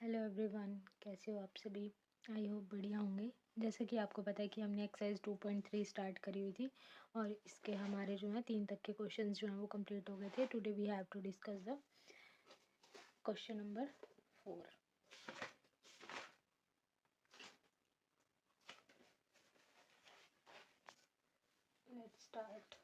Hello everyone, कैसे हो आप सभी। आई होप बढ़िया होंगे। जैसा कि आपको पता है कि हमने एक्सरसाइज 2.3 स्टार्ट करी हुई थी और इसके हमारे जो है 3 तक के क्वेश्चंस जो हैं वो कंप्लीट हो गए थे। Today we have to discuss the question number 4। Let's start.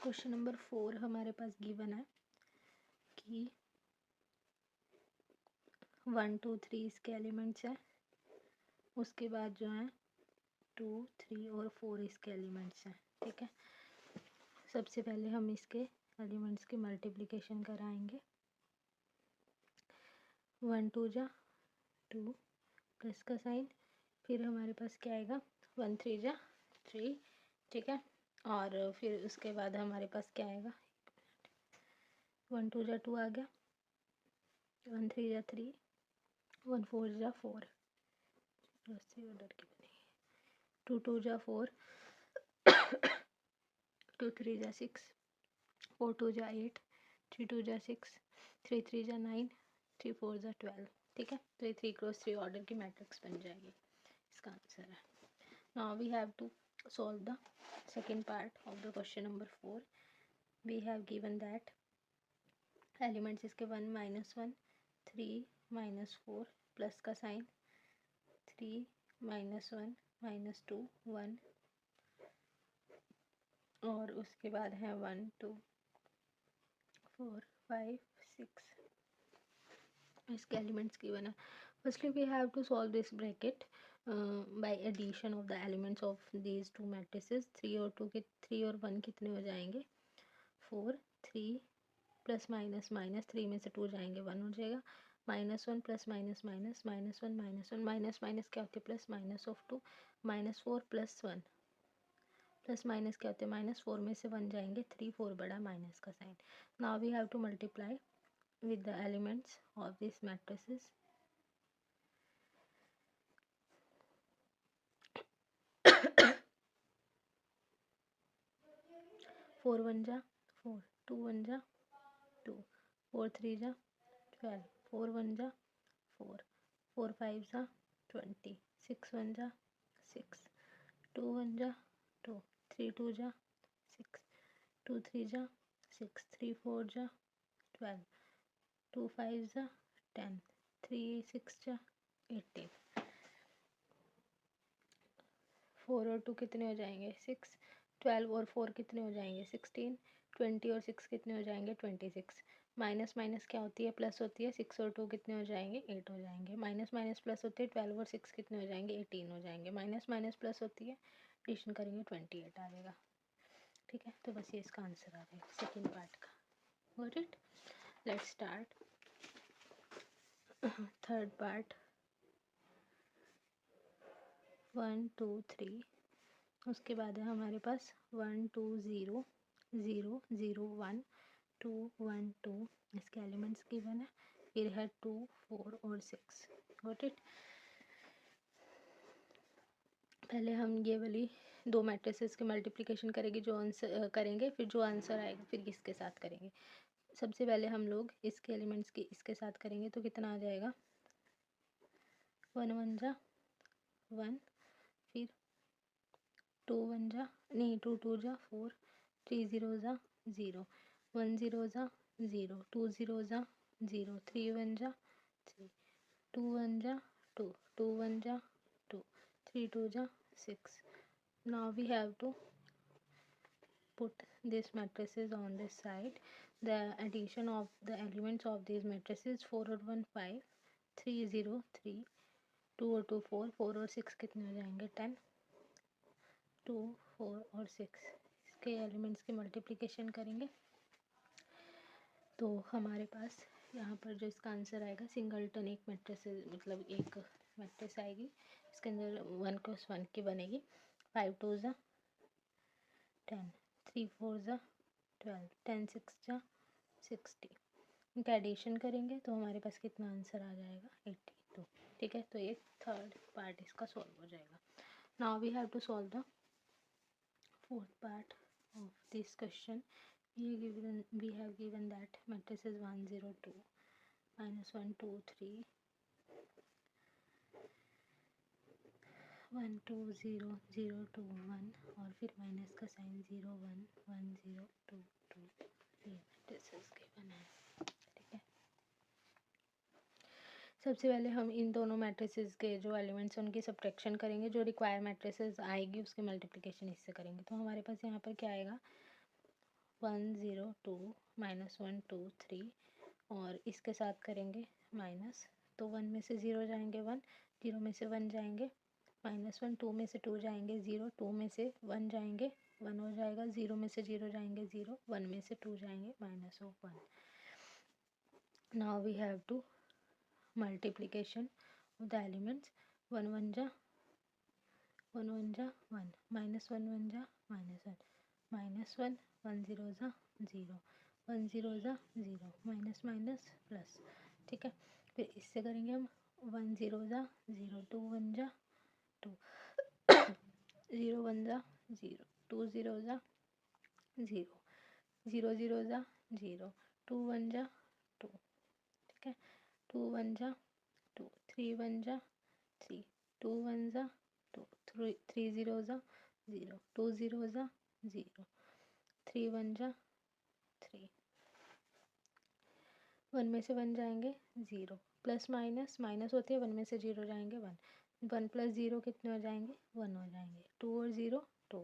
Question number 4 हमारे पास गिवन है कि 1 2 3 इसके एलिमेंट्स हैं। उसके बाद जो है 2 3 और 4 इसके एलिमेंट्स हैं। ठीक है, सबसे पहले हम इसके एलिमेंट्स की मल्टीप्लिकेशन कराएंगे। 1 2 जा 2 प्लस का साइन, फिर हमारे पास क्या आएगा 1 3 जा 3। ठीक है, और फिर उसके बाद हमारे पास क्या आएगा 1 2 जा 2 आ गया, 1 3 जा 3, 1 4 जा 4 प्लस 3 ऑर्डर की बनेगी। 2 2 जा 4, 2 3 जा 6, 4 2 जा 8, 3 2 जा 6, 3 3 जा 9, 3 4 जा 12। ठीक है, तो ये 3 क्रॉस 3 ऑर्डर की मैट्रिक्स बन जाएगी। इसका आंसर है। Now we have to solve the second part of the question number 4. We have given that elements इसके 1 minus 1 3 minus 4 प्लस का साइन 3 minus 1 minus 2 1, और उसके बाद है 1 2 4 5 6 इसके एलिमेंट्स गिवन है। Firstly we have to solve this bracket by addition of the elements of these two matrices। 3 और 2 के 3 और 1 कितने हो जाएंगे 4, 3 प्लस माइनस माइनस 3 में से 2 जाएंगे 1 हो जाएगा, -1 plus minus minus -1 -1 minus minus क्या होते हैं plus minus of 2, -4 plus 1 plus minus क्या होते हैं -4 में से 1 जाएंगे 3 4 बड़ा माइनस का साइन। Now we have to multiply with the elements of these matrices। 4 1 जा 4, 2 1 जा 2, 4 3 जा 12, 4 1 जा 4, 4 5 जा 20, 6 1 जा 6, 2 1 जा 2, 3 2 जा 6, 2 3 जा 6, 3 4 जा 12, 2 5 जा 10, 3 6 जा 18। 4 और 2 कितने हो जाएंगे 6, 12 और 4 कितने हो जाएंगे 16, 20 और 6 कितने हो जाएंगे 26। माइनस माइनस क्या होती है प्लस होती है, 6 और 2 कितने हो जाएंगे 8 हो जाएंगे। माइनस माइनस प्लस होती है, 12 और 6 कितने हो जाएंगे 18 हो जाएंगे। माइनस माइनस प्लस होती है, एडिशन करेंगे 28 आ जाएगा। ठीक है, तो बस ये इसका आंसर आ जाएगा सेकेंड पार्ट का। Got it. Let's start third part. 1 2 3, उसके बाद है हमारे पास 1 2 0 0 0 1 2 1 2 इसके एलिमेंट्स गिवन है। फिर है 2 4 और 6। Got it. पहले हम ये वाली दो मैट्रिसेस के मल्टीप्लिकेशन करेंगे, जो आंसर करेंगे, फिर जो आंसर आएगा फिर किसके साथ करेंगे। सबसे पहले हम लोग इसके एलिमेंट्स की इसके साथ करेंगे तो कितना आ जाएगा 1 1 जा 1, फिर 2 1 जा नहीं 2 2 जा 4, 3 0 जा 0, 1 0 जा 0, 2 0 जा 0, 3 1 जा 3, 2 1 जा 2, 2 1 जा 2, 3 2 जा 6। Now we have to put these matrices on this side. The addition of the elements of these matrices 4 और 1 5, 3 0 3, 2 और 2 4, 4 और 6 कितने हो जाएंगे 10, 2 4 और 6 इसके एलिमेंट्स की मल्टीप्लिकेशन करेंगे तो हमारे पास यहाँ पर जो इसका आंसर आएगा सिंगलटन एक मैट्रिस मतलब एक मैट्रिस आएगी। इसके अंदर 1 क्रॉस 1 की बनेगी। 5 2 जा 10, 3 4 जा 12, 10 6 जा 60, इनका एडिशन करेंगे तो हमारे पास कितना आंसर आ जाएगा 82। ठीक है, तो ये थर्ड पार्ट इसका सॉल्व हो जाएगा। Now we have to solve the fourth part of this question. We have given that matrices 1 0 2 minus 1 2 3 1 2 0 0 2 1 और फिर माइनस का साइन 0 1 1 0 2 2 ये matrices given है। ठीक है, सबसे पहले हम इन दोनों मैट्रिसेस के जो एलिमेंट्स हैं उनकी सब्ट्रैक्शन करेंगे, जो रिक्वायर मैट्रिसेस आएगी उसके मल्टीप्लिकेशन इससे करेंगे। तो हमारे पास यहाँ पर क्या आएगा 1 0 2 माइनस 1 2 3 और इसके साथ करेंगे माइनस, तो 1 में से 0 जाएंगे 1, 0 में से 1 जाएंगे माइनस 1, 2 में से 2 जाएंगे 0, 2 में से 1 जाएंगे 1 हो जाएगा, 0 में से 0 जाएंगे 0, 1 में से 2 जाएंगे minus of 1। Now we have to multiplication of the elements 1 1 जा 1 1 जा 1 minus 1 1 जा minus 1 1 0 जा 0 1 0 जा 0 माइनस माइनस प्लस। ठीक है, फिर इससे करेंगे हम 1 0 जा 0 2 1 जा 2 0 1 जा 0 2 0 जा 0 0 0 जा 0 2 1 जा 2। ठीक है, 2 1 जा 2 3 1 जा 3 2 1 जा 2 3 0 जा 0 2 0 जा 0 3 1 जा 3, 1 में से 1 जाएंगे 0 प्लस माइनस माइनस होती है 1 में से 0 जाएंगे 1 1 प्लस 0 कितने हो जाएंगे 1 हो जाएंगे 2 और 0 2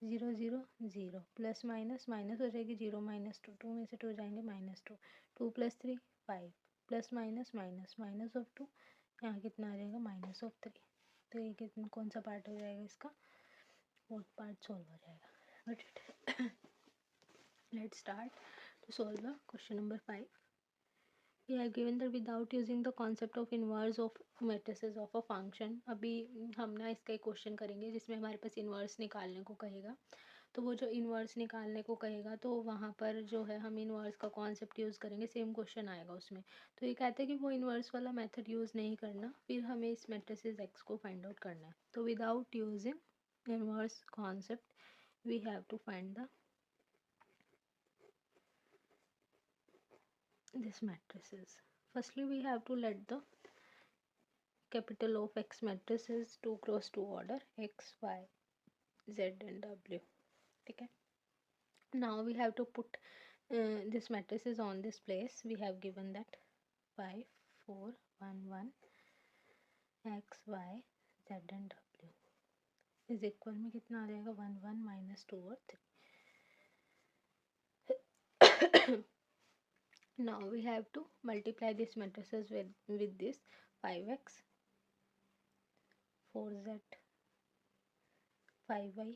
0 0 0 प्लस माइनस माइनस हो जाएगी 0 माइनस 2 2 में से 2 जाएंगे minus 2 2 plus 3 5 plus minus minus minus of 2 यहाँ कितना आ जाएगा माइनस ऑफ 3। तो ये कितना कौन सा पार्ट हो जाएगा इसका फोर्थ पार्ट सॉल्व हो जाएगा। Got it? Let's start to solve the question number 5। We are given that without using the concept of inverse of matrices of a function। अभी हम ना इसका एक क्वेश्चन करेंगे जिसमें हमारे पास इन्वर्स निकालने को कहेगा। तो वो जो इन्वर्स निकालने को कहेगा तो वहाँ पर जो है हम इन्वर्स का कॉन्सेप्ट यूज़ करेंगे, सेम क्वेश्चन आएगा उसमें। तो ये कहते हैं कि वो इन्वर्स वाला मेथड यूज़ नहीं करना, फिर हमें इस मैट्रिसेस एक्स को फाइंड आउट करना है। तो without using inverse concept we have to find the this matrices. Firstly we have to let the capital of X matrices 2 cross 2 order X Y Z and W. ठीक है, now we have to put this matrices on this place. We have given that 5 4 1 1 X Y Z and W is equal में कितना आ जाएगा 1 1 minus 2 और 3। Now we have to multiply these matrices with this 5x 4z 5y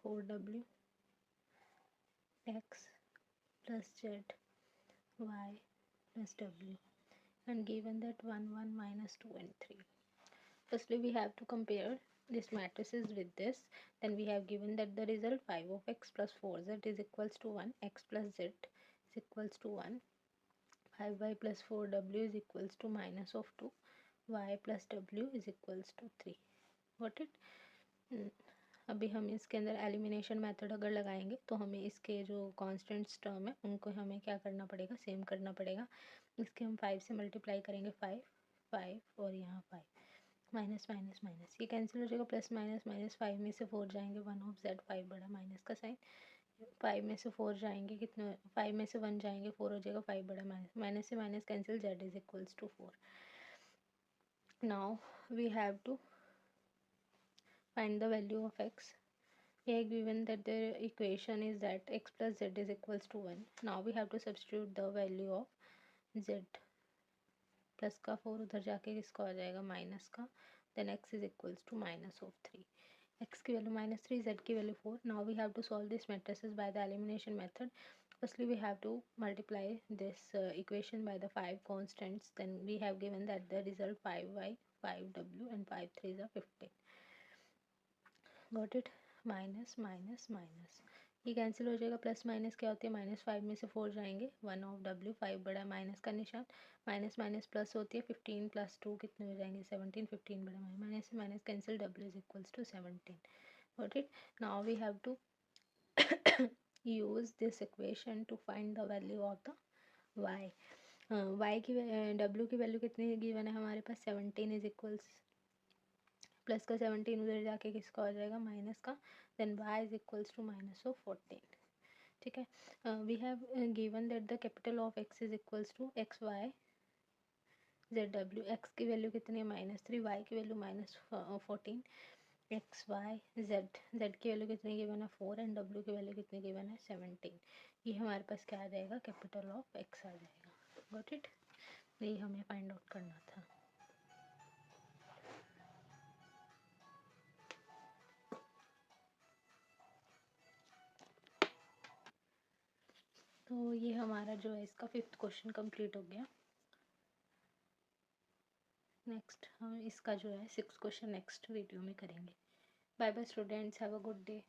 4w x plus z y plus w and given that 1 1 minus 2 and 3. Firstly we have to compare these matrices with this. Then we have given that the result 5 of x plus 4z is equals to 1, x plus z is equals to 1, 5y plus 4w is equals to minus of 2, y plus w is equals to 3. Got it? अभी हम इसके अंदर elimination method अगर लगाएंगे तो हमें इसके जो कॉन्स्टेंट्स टर्म है उनको हमें क्या करना पड़ेगा, सेम करना पड़ेगा। इसके हम 5 से मल्टीप्लाई करेंगे 5 5 और यहाँ 5 माइनस माइनस माइनस ये कैंसिल हो जाएगा, प्लस माइनस माइनस 5 में से 4 जाएंगे 1 ऑफ जेड 5 बड़ा माइनस का साइन, 5 में से 4 जाएंगे कितने 5 में से 1 जाएंगे 4 हो जाएगा 5 बड़ा माइनस माइनस से minus cancel Z is equals to 4। Now we have to find the value of x. We are given that the equation is that x plus z is equals to 1. Now we have to substitute the value of z. Plus का 4 उधर जाके किसका आ जाएगा minus का, then x is equals to minus of 3. x की value -3, z की value 4. Now we have to solve this matrices by the elimination method. Firstly we have to multiply this equation by the 5 constants. Then we have given that the result 5y 5w and 5 3s are 15. Got it? Minus minus minus ये cancel हो जाएगा। Plus minus क्या होती है, -5 में से 4 जाएंगे, 1/W, 5 बड़ा माइनस का निशान, माइनस माइनस प्लस होती है, 15 + 2 कितने हो जाएंगे, 17, 15 बड़ा माइनस से minus cancel, W is equals to 17। Got it. Now we have to use this equation to find the value of the y। y की w की वैल्यू कितनी गिवन है हमारे पास, 17 इज इक्वल्स, प्लस का 17 उधर जाके किसका हो जाएगा, माइनस का, then y is equals to -14। ठीक है। We have given that the capital of x is equals to X Y Z W. X की वैल्यू कितनी है, -3, वाई की value -14, X Y Z, Z की वैल्यू कितनी गिवन है, 4, एंड डब्ल्यू की वैल्यू कितनी गिवन है, 17। ये हमारे पास क्या आ जाएगा, कैपिटल ऑफ एक्स आ जाएगा। Got it. ये हमें फाइंड आउट करना था। तो ये हमारा जो है इसका 5th क्वेश्चन कंप्लीट हो गया। नेक्स्ट हम इसका जो है 6th क्वेश्चन नेक्स्ट वीडियो में करेंगे। Bye bye students, have a good day.